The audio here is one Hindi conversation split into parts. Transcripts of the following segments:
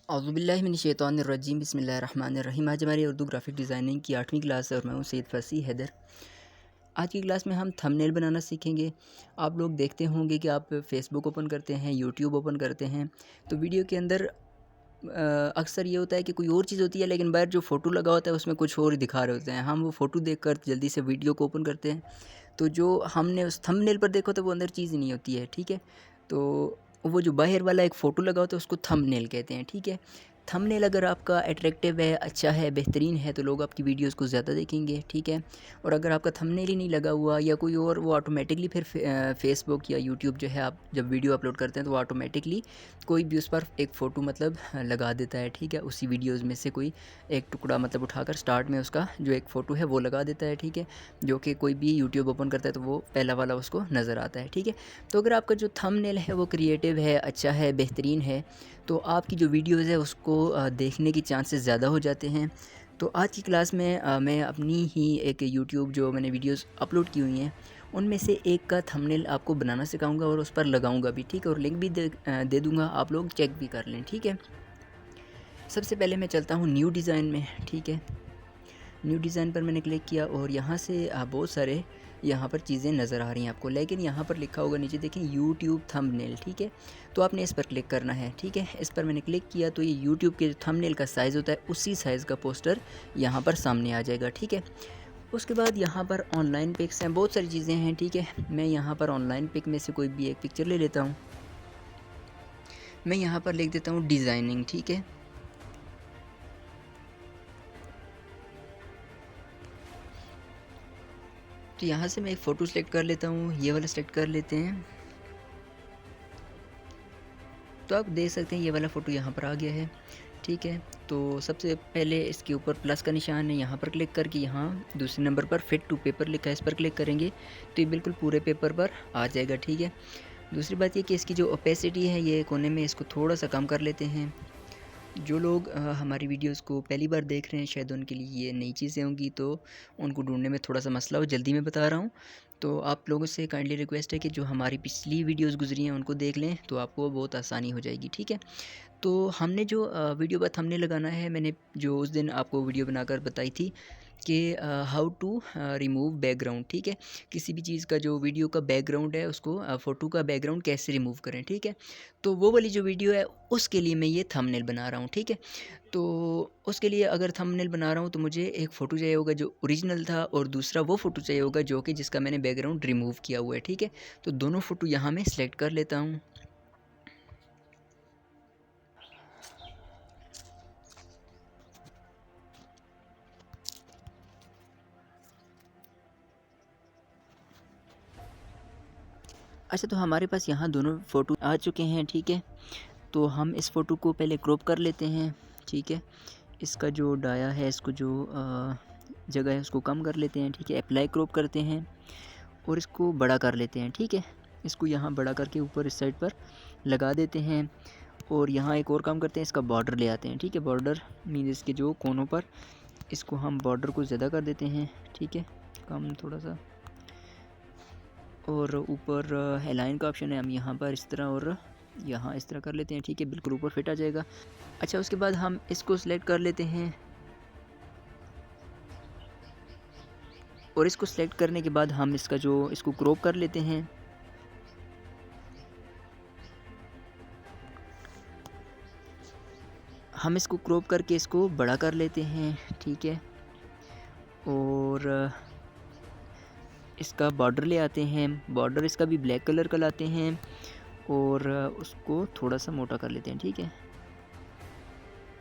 औज़ुबिल्लाहिमिनश्शैतानिर्रजीम बिस्मिल्लाहिर्रहमानिर्रहीम। आज हमारी उर्दू ग्राफिक डिज़ाइनिंग की 8वीं क्लास है और मैं हूँ सैयद फ़सी हैदर। आज की क्लास में हम थंबनेल बनाना सीखेंगे। आप लोग देखते होंगे कि आप फ़ेसबुक ओपन करते हैं, यूट्यूब ओपन करते हैं, तो वीडियो के अंदर अक्सर ये होता है कि कोई और चीज़ होती है, लेकिन बाहर जो फ़ोटो लगा होता है उसमें कुछ और ही दिखा रहे होते हैं। हम वो फ़ोटो देखकर जल्दी से वीडियो को ओपन करते हैं, तो जो हमने उस थंबनेल पर देखा होता है वो अंदर चीज़ ही नहीं होती है, ठीक है। तो वो जो बाहर वाला एक फ़ोटो लगा होता है उसको थंबनेल कहते हैं, ठीक है। थंबनेल अगर आपका अट्रैक्टिव है, अच्छा है, बेहतरीन है, तो लोग आपकी वीडियोज़ को ज़्यादा देखेंगे, ठीक है। और अगर आपका थंबनेल ही नहीं लगा हुआ या कोई और, वो ऑटोमेटिकली फिर फ़ेसबुक या यूट्यूब जो है, आप जब वीडियो अपलोड करते हैं तो वो ऑटोमेटिकली कोई भी उस पर एक फ़ोटो मतलब लगा देता है, ठीक है। उसी वीडियोज़ में से कोई एक टुकड़ा मतलब उठाकर स्टार्ट में उसका जो एक फ़ोटो है वो लगा देता है, ठीक है। जो कि कोई भी यूट्यूब ओपन करता है तो वो पहला वाला उसको नज़र आता है, ठीक है। तो अगर आपका जो थंबनेल है वो क्रिएटिव है, अच्छा है, बेहतरीन है, तो आपकी जो वीडियोज़ है उसको देखने की चांसेस ज़्यादा हो जाते हैं। तो आज की क्लास में मैं अपनी ही एक यूट्यूब जो मैंने वीडियोज़ अपलोड की हुई हैं उनमें से एक का थंबनेल आपको बनाना सिखाऊंगा और उस पर लगाऊंगा भी, ठीक है। और लिंक भी दे दूंगा, आप लोग चेक भी कर लें, ठीक है। सबसे पहले मैं चलता हूँ न्यू डिज़ाइन में, ठीक है। न्यू डिज़ाइन पर मैंने क्लिक किया और यहाँ से बहुत सारे यहाँ पर चीज़ें नज़र आ रही हैं आपको, लेकिन यहाँ पर लिखा होगा नीचे देखें यूट्यूब थंबनेल, ठीक है। तो आपने इस पर क्लिक करना है, ठीक है। इस पर मैंने क्लिक किया तो ये यूट्यूब के जो थंबनेल का साइज़ होता है उसी साइज़ का पोस्टर यहाँ पर सामने आ जाएगा, ठीक है। उसके बाद यहाँ पर ऑनलाइन पिक्स हैं, बहुत सारी चीज़ें हैं, ठीक है। मैं यहाँ पर ऑनलाइन पिक में से कोई भी एक पिक्चर ले लेता हूँ। मैं यहाँ पर लिख देता हूँ डिज़ाइनिंग, ठीक है। तो यहाँ से मैं एक फ़ोटो सेलेक्ट कर लेता हूँ, ये वाला सेलेक्ट कर लेते हैं। तो आप देख सकते हैं ये वाला फ़ोटो यहाँ पर आ गया है, ठीक है। तो सबसे पहले इसके ऊपर प्लस का निशान है, यहाँ पर क्लिक करके यहाँ दूसरे नंबर पर फिट टू पेपर लिखा है, इस पर क्लिक करेंगे तो ये बिल्कुल पूरे पेपर पर आ जाएगा, ठीक है। दूसरी बात ये कि इसकी जो ओपेसिटी है ये कोने में, इसको थोड़ा सा कम कर लेते हैं। जो लोग हमारी वीडियोस को पहली बार देख रहे हैं शायद उनके लिए ये नई चीज़ें होंगी, तो उनको ढूंढने में थोड़ा सा मसला हो, जल्दी में बता रहा हूँ। तो आप लोगों से काइंडली रिक्वेस्ट है कि जो हमारी पिछली वीडियोस गुजरी हैं उनको देख लें, तो आपको बहुत आसानी हो जाएगी, ठीक है। तो हमने जो वीडियो पर थंबनेल लगाना है, मैंने जो उस दिन आपको वीडियो बनाकर बताई थी कि हाउ टू रिमूव बैकग्राउंड, ठीक है। किसी भी चीज़ का जो वीडियो का बैकग्राउंड है उसको फ़ोटो का बैकग्राउंड कैसे रिमूव करें, ठीक है। तो वो वाली जो वीडियो है उसके लिए मैं ये थंबनेल बना रहा हूँ, ठीक है। तो उसके लिए अगर थंबनेल बना रहा हूँ तो मुझे एक फ़ोटो चाहिए होगा जो ओरिजिनल था और दूसरा वो फ़ोटो चाहिए होगा जो कि जिसका मैंने बैकग्राउंड रिमूव किया हुआ है, ठीक है। तो दोनों फ़ोटो यहाँ मैं सेलेक्ट कर लेता हूँ। अच्छा, तो हमारे पास यहाँ दोनों फ़ोटो आ चुके हैं, ठीक है। तो हम इस फ़ोटो को पहले क्रॉप कर लेते हैं, ठीक है। इसका जो डाया है, इसको जो जगह है उसको कम कर लेते हैं, ठीक है। अप्लाई क्रॉप करते हैं और इसको बड़ा कर लेते हैं, ठीक है। इसको यहाँ बड़ा करके ऊपर इस साइड पर लगा देते हैं और यहाँ एक और काम करते हैं, इसका बॉर्डर ले आते हैं, ठीक है। बॉर्डर मीन इसके जो कोनों पर इसको हम बॉर्डर को ज़्यादा कर देते हैं, ठीक है, कम थोड़ा सा। और ऊपर अलाइन का ऑप्शन है, हम यहाँ पर इस तरह और यहाँ इस तरह कर लेते हैं, ठीक है। बिल्कुल ऊपर फिट आ जाएगा। अच्छा, उसके बाद हम इसको सिलेक्ट कर लेते हैं और इसको सिलेक्ट करने के बाद हम इसका जो इसको क्रॉप कर लेते हैं। हम इसको क्रॉप करके इसको बड़ा कर लेते हैं, ठीक है। और इसका बॉर्डर ले आते हैं, बॉर्डर इसका भी ब्लैक कलर का लाते हैं और उसको थोड़ा सा मोटा कर लेते हैं, ठीक है।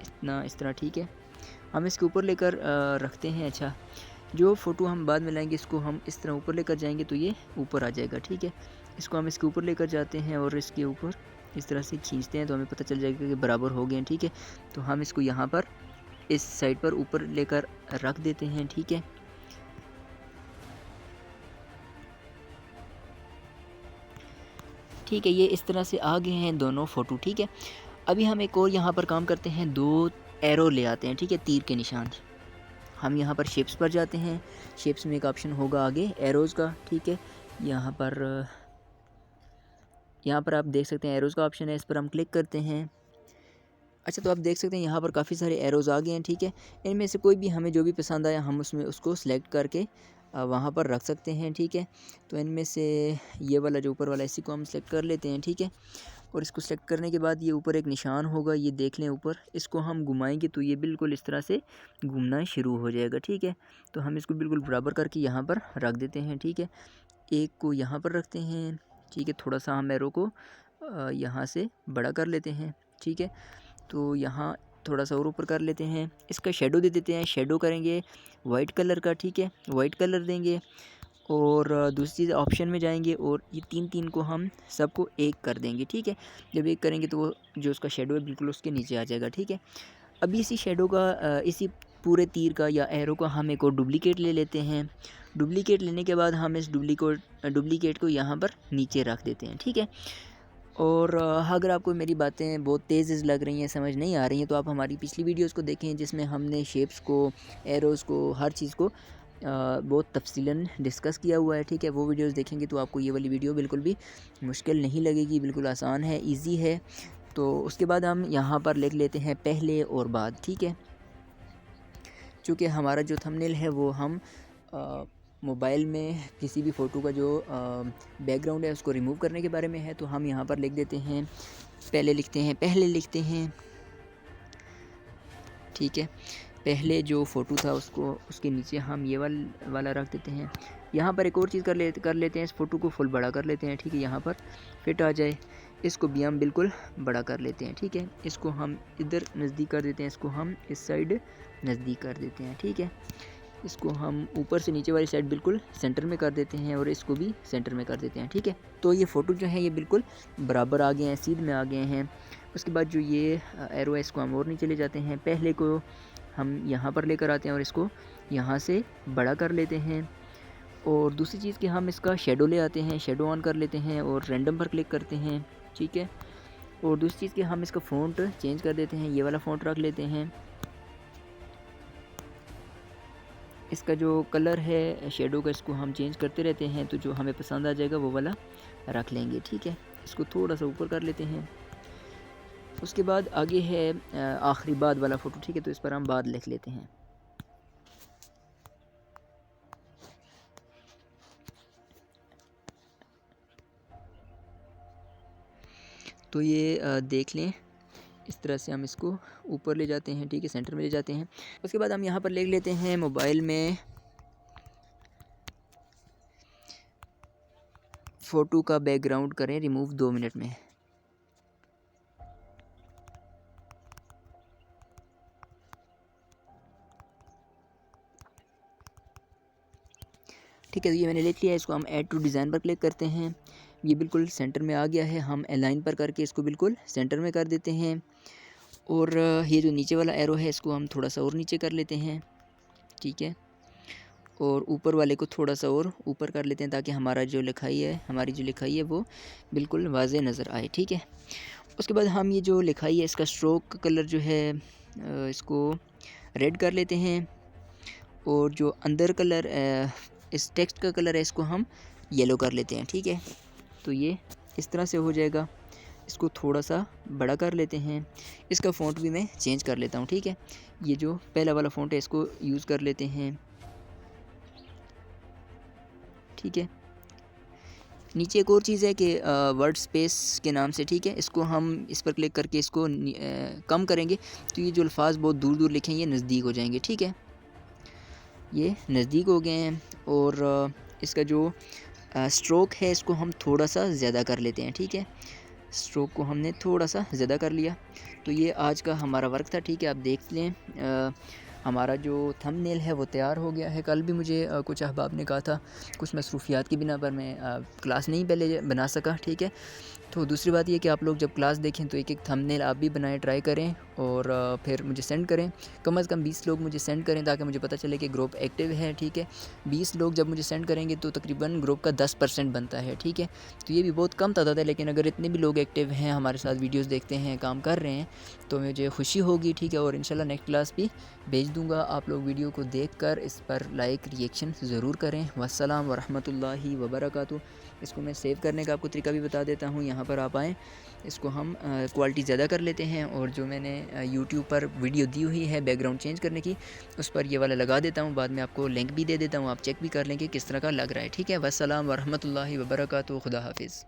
इतना इस तरह, ठीक है। हम इसके ऊपर लेकर रखते हैं। अच्छा, जो फ़ोटो हम बाद में लाएंगे इसको हम इस तरह ऊपर लेकर जाएंगे तो ये ऊपर आ जाएगा, ठीक है। इसको हम इसके ऊपर लेकर जाते हैं और इसके ऊपर इस तरह से खींचते हैं तो हमें पता चल जाएगा कि बराबर हो गए हैं, ठीक है। तो हम इसको यहाँ पर इस साइड पर ऊपर लेकर रख देते हैं, ठीक है। ठीक है, ये इस तरह से आ गए हैं दोनों फ़ोटो, ठीक है। अभी हम एक और यहाँ पर काम करते हैं, दो एरो ले आते हैं, ठीक है, तीर के निशान। हम यहाँ पर शेप्स पर जाते हैं, शेप्स में एक ऑप्शन होगा आगे एरोज़ का, ठीक है। यहाँ पर आप देख सकते हैं एरोज़ का ऑप्शन है, इस पर हम क्लिक करते हैं। अच्छा, तो आप देख सकते हैं यहाँ पर काफ़ी सारे एरोज़ आ गए हैं, ठीक है। इनमें से कोई भी हमें जो भी पसंद आया हम उसको सिलेक्ट करके वहाँ पर रख सकते हैं, ठीक है। तो इनमें से ये वाला जो ऊपर वाला इसी को हम सिलेक्ट कर लेते हैं, ठीक है। और इसको सिलेक्ट करने के बाद ये ऊपर एक निशान होगा, ये देख लें ऊपर, इसको हम घुमाएंगे तो ये बिल्कुल इस तरह से घूमना शुरू हो जाएगा, ठीक है। तो हम इसको बिल्कुल बराबर करके यहाँ पर रख देते हैं, ठीक है। एक को यहाँ पर रखते हैं, ठीक है। थोड़ा सा हम एरो को यहाँ से बड़ा कर लेते हैं, ठीक है। तो यहाँ थोड़ा सा और ऊपर कर लेते हैं, इसका शेडो दे देते हैं। शेडो करेंगे वाइट कलर का, ठीक है, वाइट कलर देंगे। और दूसरी चीज़ ऑप्शन में जाएंगे और ये तीन को हम सबको एक कर देंगे, ठीक है। जब एक करेंगे तो वो जो उसका शेडो है बिल्कुल उसके नीचे आ जाएगा, ठीक है। अभी इसी शेडो का इसी पूरे तीर का या एरो का हम एक और डुप्लीकेट ले लेते हैं। डुप्लीकेट लेने के बाद हम इस डुप्लीकेट को यहाँ पर नीचे रख देते हैं, ठीक है। और अगर आपको मेरी बातें बहुत तेज़ लग रही हैं, समझ नहीं आ रही हैं, तो आप हमारी पिछली वीडियोस को देखें जिसमें हमने शेप्स को, एरोज़ को, हर चीज़ को बहुत तफसीलन डिस्कस किया हुआ है, ठीक है। वो वीडियोस देखेंगे तो आपको ये वाली वीडियो बिल्कुल भी मुश्किल नहीं लगेगी, बिल्कुल आसान है, इजी है। तो उसके बाद हम यहाँ पर लिख लेते हैं पहले और बाद, ठीक है। चूँकि हमारा जो थंबनेल है वो हम मोबाइल में किसी भी फ़ोटो का जो बैकग्राउंड है उसको रिमूव करने के बारे में है, तो हम यहाँ पर लिख देते हैं पहले लिखते हैं, ठीक है। पहले जो फ़ोटो था उसको उसके नीचे हम ये वाला रख देते हैं। यहाँ पर एक और चीज़ कर लेते हैं, इस फ़ोटो को फुल बड़ा कर लेते हैं, ठीक है। यहाँ पर फिट आ जाए, इसको भी हम बिल्कुल बड़ा कर लेते हैं, ठीक है। इसको हम इधर नज़दीक कर देते हैं, इसको हम इस साइड नज़दीक कर देते हैं, ठीक है। इसको हम ऊपर से नीचे वाली साइड बिल्कुल सेंटर में कर देते हैं और इसको भी सेंटर में कर देते हैं, ठीक है। तो ये फ़ोटो जो है ये बिल्कुल बराबर आ गए हैं, सीध में आ गए हैं। उसके बाद जो ये एरो है इसको हम और नीचे ले जाते हैं, पहले को हम यहाँ पर लेकर आते हैं और इसको यहाँ से बड़ा कर लेते हैं। और दूसरी चीज़ कि हम इसका शेडो ले आते हैं, शेडो ऑन कर लेते हैं और रैंडम पर क्लिक करते हैं, ठीक है। और दूसरी चीज़ कि हम इसका फ़ॉन्ट चेंज कर देते हैं, ये वाला फ़ॉन्ट रख लेते हैं। इसका जो कलर है शेडो का इसको हम चेंज करते रहते हैं, तो जो हमें पसंद आ जाएगा वो वाला रख लेंगे, ठीक है। इसको थोड़ा सा ऊपर कर लेते हैं। उसके बाद आगे है आखिरी बाद वाला फ़ोटो, ठीक है। तो इस पर हम बाद लिख लेते हैं। तो ये देख लें, इस तरह से हम इसको ऊपर ले जाते हैं, ठीक है, सेंटर में ले जाते हैं। उसके बाद हम यहाँ पर लिख लेते हैं मोबाइल में फ़ोटो का बैकग्राउंड करें रिमूव 2 मिनट में। ठीक है, तो ये मैंने लिख लिया है। इसको हम ऐड टू डिज़ाइन पर क्लिक करते हैं, ये बिल्कुल सेंटर में आ गया है। हम अलाइन पर करके इसको बिल्कुल सेंटर में कर देते हैं। और ये जो नीचे वाला एरो है इसको हम थोड़ा सा और नीचे कर लेते हैं, ठीक है। और ऊपर वाले को थोड़ा सा और ऊपर कर लेते हैं ताकि हमारी जो लिखाई है वो बिल्कुल वाज़ेह नज़र आए, ठीक है। उसके बाद हम ये जो लिखाई है इसका स्ट्रोक कलर जो है इसको रेड कर लेते हैं। और जो अंदर कलर इस टेक्स्ट का कलर है इसको हम येलो कर लेते हैं, ठीक है। तो ये इस तरह से हो जाएगा। इसको थोड़ा सा बड़ा कर लेते हैं। इसका फ़ॉन्ट भी मैं चेंज कर लेता हूँ, ठीक है। ये जो पहला वाला फ़ॉन्ट है इसको यूज़ कर लेते हैं, ठीक है। नीचे एक और चीज़ है कि वर्ड स्पेस के नाम से, ठीक है। इसको हम इस पर क्लिक करके इसको कम करेंगे तो ये जो अल्फाज बहुत दूर दूर लिखे हैं ये नज़दीक हो जाएंगे, ठीक है। ये नज़दीक हो गए हैं। और इसका जो स्ट्रोक है इसको हम थोड़ा सा ज़्यादा कर लेते हैं, ठीक है। स्ट्रोक को हमने थोड़ा सा ज़्यादा कर लिया। तो ये आज का हमारा वर्क था, ठीक है। आप देख लें हमारा जो थंबनेल है वो तैयार हो गया है। कल भी मुझे कुछ अहबाब ने कहा था, कुछ मसरूफियात की बिना पर मैं क्लास नहीं पहले बना सका, ठीक है। तो दूसरी बात ये कि आप लोग जब क्लास देखें तो एक एक थंबनेल आप भी बनाएं, ट्राई करें और फिर मुझे सेंड करें। कम से कम 20 लोग मुझे सेंड करें ताकि मुझे पता चले कि ग्रुप एक्टिव है, ठीक है। 20 लोग जब मुझे सेंड करेंगे तो तकरीबन ग्रुप का 10% बनता है, ठीक है। तो ये भी बहुत कम तादाद है, लेकिन अगर इतने भी लोग एक्टिव हैं, हमारे साथ वीडियोज़ देखते हैं, काम कर रहे हैं, तो मुझे खुशी होगी, ठीक है। और इंशाल्लाह नेक्स्ट क्लास भी भेज दूँगा। आप लोग वीडियो को देखकर इस पर लाइक रिएक्शन ज़रूर करें। वस्सलाम वरहमतुल्लाहि वबरकातुहू। इसको मैं सेव करने का आपको तरीका भी बता देता हूँ। यहाँ पर आप आएँ, इसको हम क्वालिटी ज़्यादा कर लेते हैं और जो मैंने यूट्यूब पर वीडियो दी हुई है बैकग्राउंड चेंज करने की, उस पर ये वाला लगा देता हूँ। बाद में आपको लिंक भी दे देता हूँ, आप चेक भी कर लें कि किस तरह का लग रहा है। ठीक है, वस्सलाम वरहमतुल्लाहि वबरकातुहू, खुदा हाफिज़।